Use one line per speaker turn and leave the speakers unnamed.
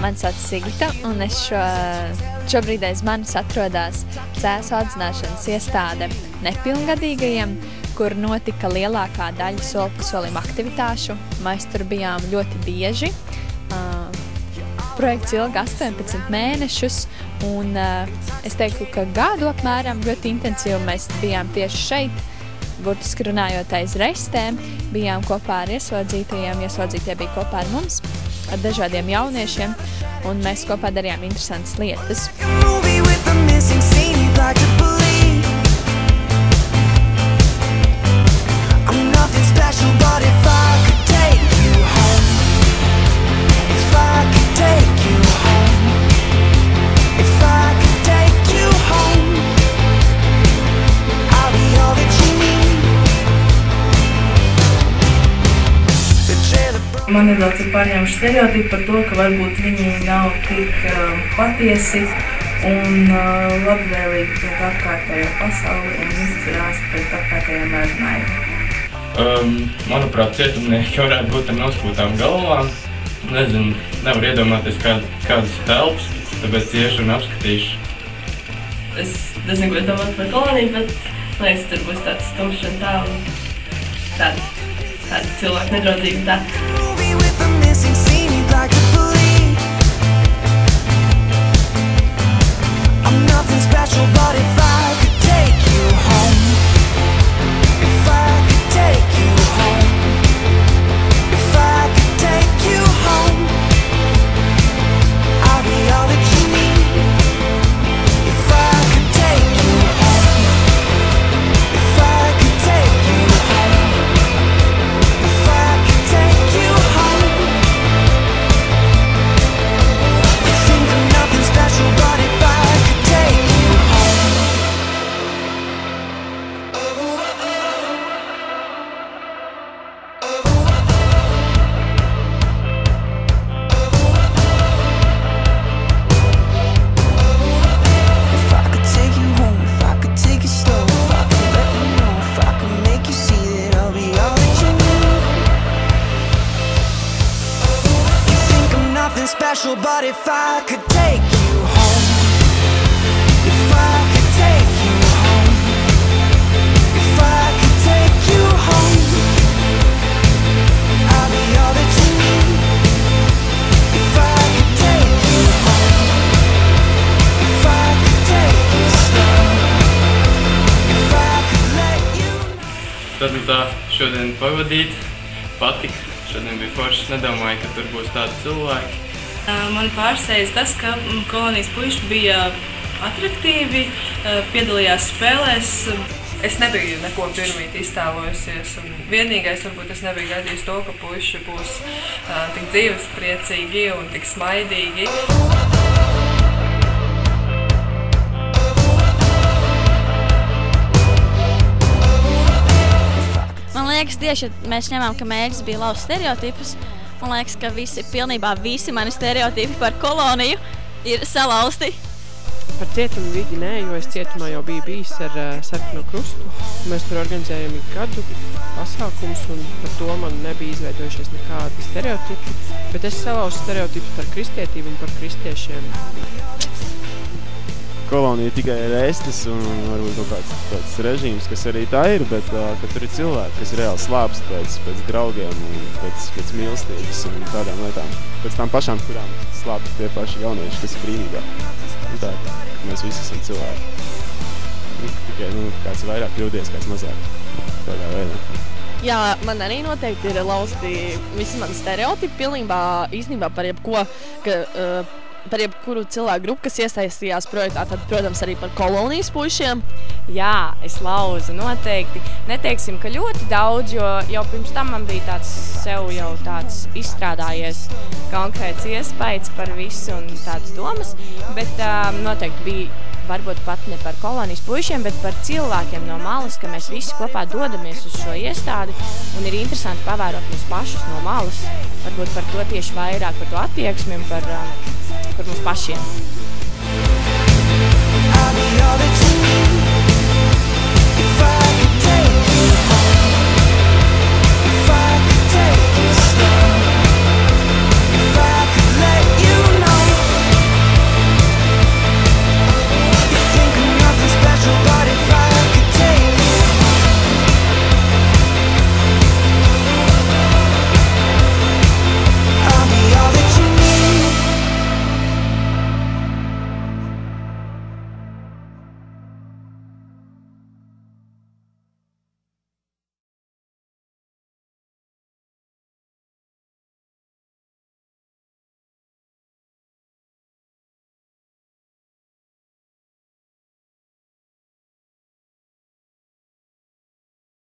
Mani sauc Sigita, un es šobrīd aiz manis atrodas cēsu audzināšanas iestāde nepilngadīgajiem, kur notika lielākā daļa soli pa solim aktivitāšu. Mēs tur bijām ļoti bieži. Projekts ilga 18 mēnešus, un es teiktu, ka gadu apmēram ļoti intensīvi mēs bijām tieši šeit, burtiski runājot aiz restēm, bijām kopā ar ieslodzītajiem, ieslodzītie bija kopā ar mums, ar dažādiem jauniešiem, un mēs kopā darījām interesantas lietas.
Man nedaudz ir pārņēmuši stereotipi par to, ka varbūt viņi nav tik patiesi un labvēlīgi pret apkārtējo pasauli un izcirās pret apkārtējiem mēģinājumiem.
Manuprāt, cietumnieki varētu būt ar nospūtām galvām. Nezinu, nevar iedomāties kādas telpas, tāpēc iešu un apskatīšu.
Es nezinu, ko es domātu par koloniju, bet man liekas, tur būs tāds tumšs un tā un tāda cilvēku nedraudzīga tā.
Special, but if I could take you home, if I could take you home, if I could take you home, I'll be all that you need. If I could take you home, if I could take you slow, if I could let you know.
Tad tā šodien pavadīt, patika. Šodien bija forši, nedomāju, ka tur būs tādi cilvēki.
Man pārsteidz tas, ka kolonijas puiši bija atraktīvi, piedalījās spēlēs. Es nebiju neko pirmīt iztēlojusies, un vienīgais varbūt es nebiju gaidījis to, ka puiši būs tik dzīvespriecīgi un tik smaidīgi.
Man liekas, tieši mēs ņemam, ka mēģis bija lauzt stereotipus. Man liekas, ka pilnībā visi mani stereotipi par koloniju ir salauzti.
Par cietumu vidi nē, jo es cietumā jau biju bijis ar Sarkano Krustu. Mēs tur organizējam ik gadu pasākums, un par to man nebija izveidojušies nekādi stereotipi. Bet es salauzu stereotipus par kristietību un par kristiešiem.
Kolonija tikai ir ēstas un varbūt kaut kāds režīms, kas arī tā ir, bet ka tur ir cilvēki, kas reāli slāpst pēc draugiem un pēc mīlestības un tādām lietām. Pēc tām pašām, kurām slāpst tie paši jaunieši, kas ir brīvībā. Un tā, ka mēs visi esam cilvēki. Tikai kāds vairāk kļūdies, kāds mazāk. Tādā veidā.
Jā, man arī noteikti ir lausti visi mani stereotipi pilnībā īstenībā par jebko, par jebkuru cilvēku grupu, kas iesaistījās projektā, tad, protams, arī par kolonijas puišiem.
Jā, es lauzu noteikti. Neteiksim, ka ļoti daudz, jo jau pirms tam man bija tāds sev jau tāds izstrādājies konkrēts iespējas par visu un tādas domas, bet noteikti bija varbūt pat ne par kolonijas puišiem, bet par cilvēkiem no malas, ka mēs visi kopā dodamies uz šo iestādi un ir interesanti pavērot mūs pašus no malas, varbūt par to tieši vairāk, par to attieksmi un par mums pašiem.